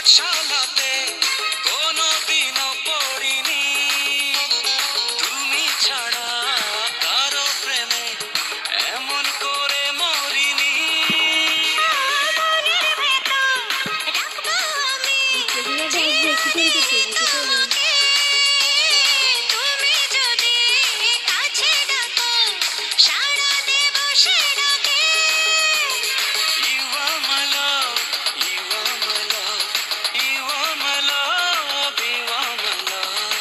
পাঠশালাতে কোনোদিনও পড়িনি, তুমি ছাড়া কারো প্রেমে এমন করে মরিনি। মনের ভেতর রাখবো আমি তোমাকে, তুমি যদি কাছে ডাকো সাড়া দেব সে ডাকে। You are my love, you are my love, you are my love, you are my love.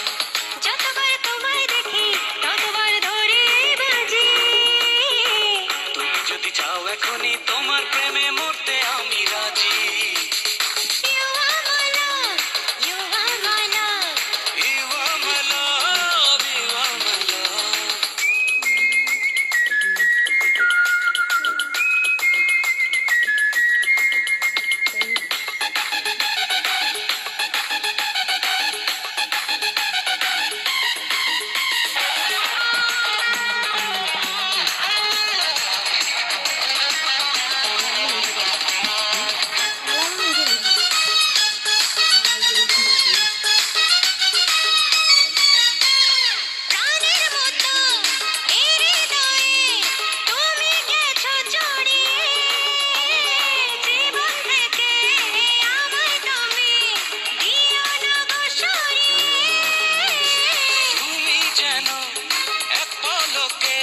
যতবার তোমায় দেখি ততবার ধরি বাজি, তুমি যদি চাও এখনই তোমার প্রেমে মরতে আমি রাজি। You are my love, you are my love, you are my love, you are my love. প্রাণের মতো এই হৃদয়ে তুমি গেছো জড়িয়ে, জীবন থেকে আমায় তুমি দিও না গো সরিয়ে। তুমি যেন এক পলকে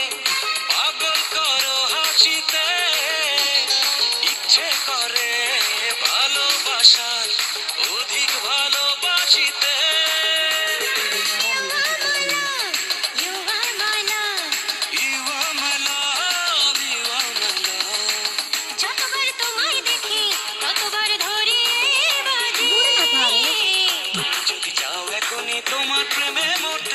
পাগল করো হাসিতে, ইচ্ছে করে ভালোবাসার অধিক ভালোবাসিতে। You are my love, you are my love, you are my love. যতবার তোমায় দেখি ততবার ধরি বাজি, তুমি যদি চাও এখনই তোমার প্রেমে মরতে